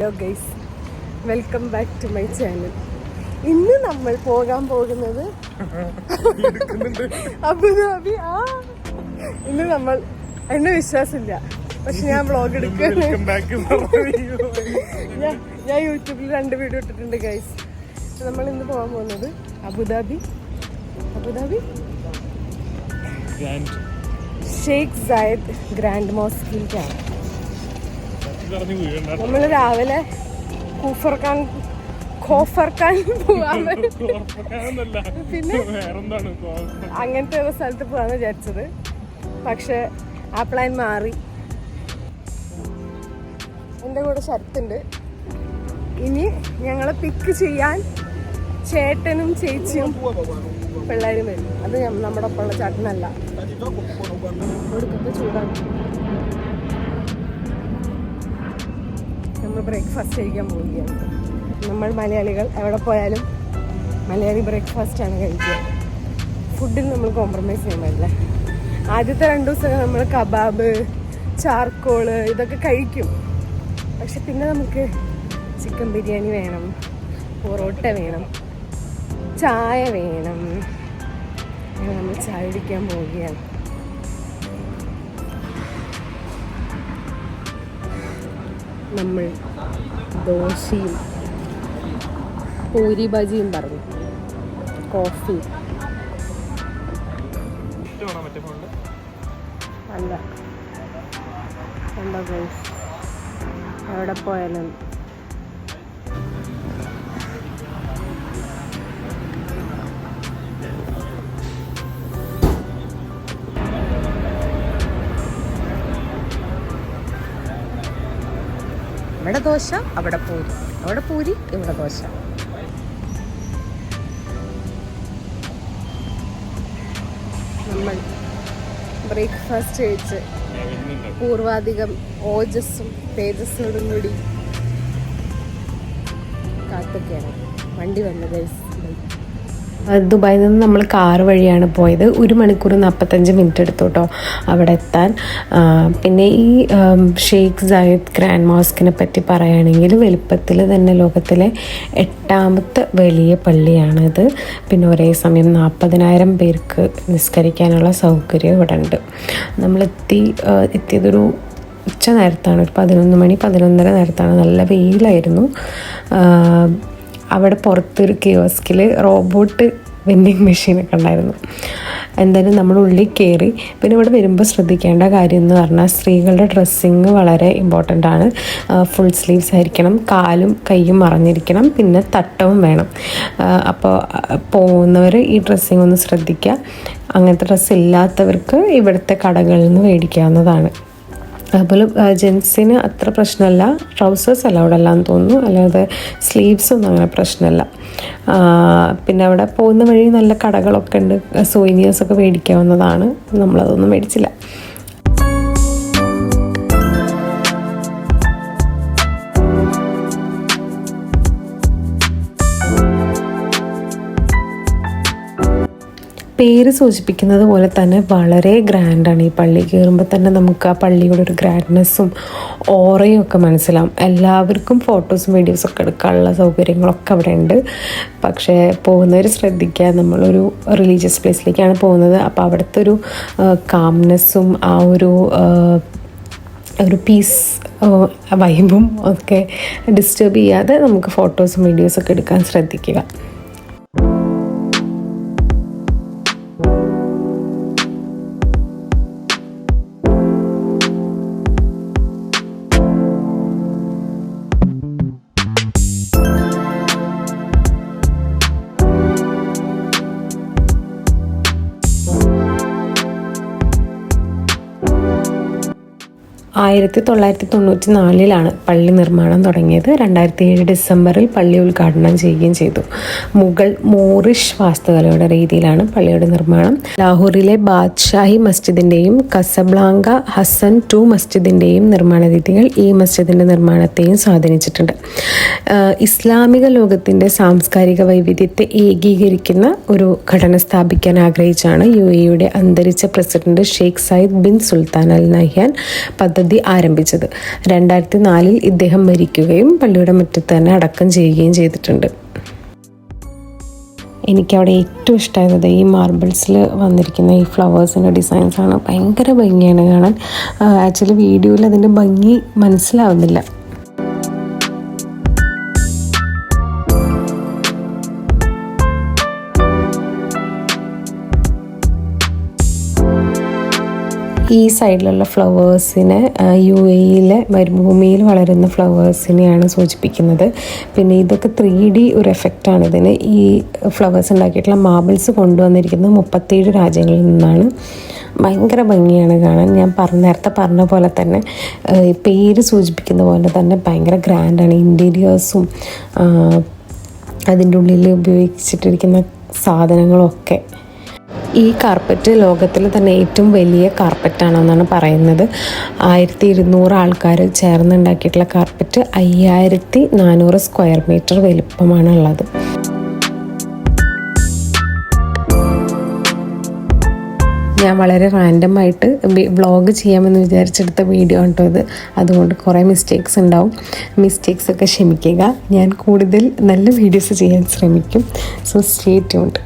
Hello guys, welcome back to my channel. ഇന്ന് നമ്മൾ പോകാൻ പോകുന്നത് അബുദാബി. ഇന്ന് നമ്മൾ, എന്നെ വിശ്വാസമില്ല, പക്ഷെ ഞാൻ വ്ളോഗ് എടുക്കുകയാണ്. ഞാൻ യൂട്യൂബിൽ 2 വീഡിയോ ഇട്ടിട്ടുണ്ട് ഗൈസ്. നമ്മൾ ഇന്ന് പോകാൻ പോകുന്നത് അബുദാബി ഷെയ്ഖ് സായിദ് ഗ്രാൻഡ് മോസ്കിലേക്കാണ്. നമ്മൾ രാവിലെ ഖോഫർഖാൻ പോവാൻ, പിന്നെ അങ്ങനത്തെ ഒരു സ്ഥലത്ത് പോകാന്ന് വിചാരിച്ചത്. പക്ഷെ ആ പ്ലാൻ മാറി. എൻ്റെ കൂടെ ഷർട്ടുണ്ട്. ഇനി ഞങ്ങളെ പിക്ക് ചെയ്യാൻ ചേട്ടനും ചേച്ചിയും പിള്ളേരും വരും. അത് നമ്മുടെ ഒപ്പമുള്ള ചേട്ടനല്ല. ഒടുക്കത്തെ ചൂടാണ്. നമ്മൾ ബ്രേക്ക്ഫാസ്റ്റ് കഴിക്കാൻ പോവുകയാണ്. നമ്മൾ മലയാളികൾ എവിടെ പോയാലും മലയാളി ബ്രേക്ക്ഫാസ്റ്റാണ് കഴിക്കുക. ഫുഡിൽ നമ്മൾ കോംപ്രമൈസ് ചെയ്യാൻ പറ്റില്ല. ആദ്യത്തെ 2 ദിവസമൊക്കെ നമ്മൾ കബാബ്, ചാർക്കോള് ഇതൊക്കെ കഴിക്കും. പക്ഷെ പിന്നെ നമുക്ക് ചിക്കൻ ബിരിയാണി വേണം, പൊറോട്ട വേണം, ചായ വേണം. അങ്ങനെ നമ്മൾ ചായ കുടിക്കാൻ പോവുകയാണ്. നമ്മൾ ദോശയും പൂരി ബജിയും പറഞ്ഞു, കോഫി അല്ല. എന്താ ഗൈസ്, എവിടെ പോയാലും ഇവിടെ ദോശ, അവിടെ പൂരി, അവിടെ പൂരി, ഇവിടെ ദോശ. നമ്മൾ ബ്രേക്ക്ഫാസ്റ്റ് കഴിച്ച് പൂർവാധികം ഓജസ്സും തേജസ്സോടും കൂടി കാത്തൊക്കെയാണ് വണ്ടി വന്നത് ഗൈസ്. ദുബായിൽ നിന്ന് നമ്മൾ കാർ വഴിയാണ് പോയത്. 1 മണിക്കൂർ 45 മിനിറ്റ് എടുത്തു കേട്ടോ അവിടെ എത്താൻ. പിന്നെ ഈ ഷെയ്ഖ് സായിദ് ഗ്രാൻഡ് മോസ്കിനെ പറ്റി പറയുകയാണെങ്കിൽ വലുപ്പത്തിൽ തന്നെ ലോകത്തിലെ 8ാമത്തെ വലിയ പള്ളിയാണിത്. പിന്നെ ഒരേ സമയം 40,000 പേർക്ക് നിസ്കരിക്കാനുള്ള സൗകര്യം ഇവിടെ ഉണ്ട്. നമ്മൾ എത്തിയതൊരു ഉച്ച നേരത്താണ്, ഒരു 11 മണി 11:30 നേരത്താണ്. നല്ല വെയിലായിരുന്നു. അവിടെ പുറത്തൊരു കിയോസ്കിൽ റോബോട്ട് വെൻഡിങ് മെഷീനൊക്കെ ഉണ്ടായിരുന്നു. എന്തായാലും നമ്മൾ ഉള്ളിൽ കയറി. പിന്നെ ഇവിടെ വരുമ്പോൾ ശ്രദ്ധിക്കേണ്ട കാര്യം എന്ന് പറഞ്ഞാൽ സ്ത്രീകളുടെ ഡ്രസ്സിങ് വളരെ ഇമ്പോർട്ടൻ്റ് ആണ്. ഫുൾ സ്ലീവ്സ് ആയിരിക്കണം, കാലും കൈയും മറഞ്ഞിരിക്കണം, പിന്നെ തട്ടവും വേണം. അപ്പോൾ പോകുന്നവർ ഈ ഡ്രസ്സിങ് ഒന്ന് ശ്രദ്ധിക്കുക. അങ്ങനത്തെ ഡ്രസ്സ് ഇല്ലാത്തവർക്ക് ഇവിടുത്തെ കടകളിൽ നിന്ന് മേടിക്കാവുന്നതാണ്. അതുപോലെ ജെൻസിന് അത്ര പ്രശ്നമല്ല, ട്രൗസേഴ്സ് അലൗഡ് അല്ലാന്ന് തോന്നുന്നു, അല്ലാതെ സ്ലീവ്സ് ഒന്നും അങ്ങനെ പ്രശ്നമല്ല. പിന്നെ അവിടെ പോകുന്ന വഴി നല്ല കടകളൊക്കെ ഉണ്ട്, സോയിനിയേഴ്സൊക്കെ മേടിക്കാവുന്നതാണ്. നമ്മളതൊന്നും മേടിച്ചില്ല. പേര് സൂചിപ്പിക്കുന്നത് പോലെ തന്നെ വളരെ ഗ്രാൻഡാണ് ഈ പള്ളി. കയറുമ്പോൾ തന്നെ നമുക്ക് ആ പള്ളിയുടെ ഒരു ഗ്രാൻഡ്നെസ്സും ഓറയും ഒക്കെ മനസ്സിലാവും. എല്ലാവർക്കും ഫോട്ടോസും വീഡിയോസൊക്കെ എടുക്കാനുള്ള സൗകര്യങ്ങളൊക്കെ അവിടെ ഉണ്ട്. പക്ഷേ പോകുന്നവർ ശ്രദ്ധിക്കുക, നമ്മളൊരു റിലീജിയസ് പ്ലേസിലേക്കാണ് പോകുന്നത്. അപ്പോൾ അവിടുത്തെ ഒരു കാംനെസ്സും ആ ഒരു പീസ് വൈബും ഒക്കെ ഡിസ്റ്റർബ് ചെയ്യാതെ നമുക്ക് ഫോട്ടോസും വീഡിയോസൊക്കെ എടുക്കാൻ ശ്രദ്ധിക്കുക. (1994) പള്ളി നിർമ്മാണം തുടങ്ങിയത്. 2007 ഡിസംബറിൽ പള്ളി ഉദ്ഘാടനം ചെയ്യുകയും ചെയ്തു. മുഗൾ മോറിഷ് വാസ്തുകലയുടെ രീതിയിലാണ് പള്ളിയുടെ നിർമ്മാണം. ലാഹോറിലെ ബാദ്ഷാഹി മസ്ജിദിൻ്റെയും കസബ്ലാങ്ക ഹസൻ 2 മസ്ജിദിൻ്റെയും നിർമ്മാണ രീതികൾ ഈ മസ്ജിദിൻ്റെ നിർമ്മാണത്തെയും സ്വാധീനിച്ചിട്ടുണ്ട്. ഇസ്ലാമിക ലോകത്തിൻ്റെ സാംസ്കാരിക വൈവിധ്യത്തെ ഏകീകരിക്കുന്ന ഒരു ഘടന സ്ഥാപിക്കാൻ ആഗ്രഹിച്ചാണ് UAE അന്തരിച്ച president Sheikh Zayed bin Sultan Al Nahyan പദ്ധതി പദ്ധതി ആരംഭിച്ചത്. 2004 ഇദ്ദേഹം മരിക്കുകയും പള്ളിയുടെ മുറ്റത്ത് തന്നെ അടക്കം ചെയ്യുകയും ചെയ്തിട്ടുണ്ട്. എനിക്കവിടെ ഏറ്റവും ഇഷ്ടമായത് ഈ മാർബിൾസിൽ വന്നിരിക്കുന്ന ഈ ഫ്ലവേഴ്സിൻ്റെ ഡിസൈൻസാണ്. ഭയങ്കര ഭംഗിയാണ് കാണാൻ. ആക്ച്വലി വീഡിയോയിൽ അതിൻ്റെ ഭംഗി മനസ്സിലാവുന്നില്ല. ഈ സൈഡിലുള്ള ഫ്ലവേഴ്സിനെ UAE മരുഭൂമിയിൽ വളരുന്ന ഫ്ലവേഴ്സിനെയാണ് സൂചിപ്പിക്കുന്നത്. പിന്നെ ഇതൊക്കെ 3D ഒരു എഫക്റ്റാണ് ഇതിന്. ഈ ഫ്ലവേഴ്സ് ഉണ്ടാക്കിയിട്ടുള്ള മാർബിൾസ് കൊണ്ടുവന്നിരിക്കുന്നത് 37 രാജ്യങ്ങളിൽ നിന്നാണ്. ഭയങ്കര ഭംഗിയാണ് കാണാൻ. ഞാൻ നേരത്തെ പറഞ്ഞ പോലെ തന്നെ പേര് സൂചിപ്പിക്കുന്ന പോലെ തന്നെ ഭയങ്കര ഗ്രാൻഡാണ്. ഇൻറ്റീരിയേഴ്സും അതിൻ്റെ ഉള്ളിൽ ഉപയോഗിച്ചിട്ടിരിക്കുന്ന സാധനങ്ങളൊക്കെ. ഈ കാർപ്പറ്റ് ലോകത്തിൽ തന്നെ ഏറ്റവും വലിയ കാർപ്പറ്റാണെന്നാണ് പറയുന്നത്. 1200 ആൾക്കാർ ചേർന്നുണ്ടാക്കിയിട്ടുള്ള കാർപ്പറ്റ് 5400 സ്ക്വയർ മീറ്റർ വലിപ്പമാണ് ഉള്ളത്. ഞാൻ വളരെ റാൻഡമായിട്ട് വ്ളോഗ് ചെയ്യാമെന്ന് വിചാരിച്ചെടുത്ത വീഡിയോ കേട്ടോ ഇത്. അതുകൊണ്ട് കുറേ മിസ്റ്റേക്സ് ഉണ്ടാവും. മിസ്റ്റേക്സൊക്കെ ക്ഷമിക്കുക. ഞാൻ കൂടുതൽ നല്ല വീഡിയോസ് ചെയ്യാൻ ശ്രമിക്കും. So stay tuned.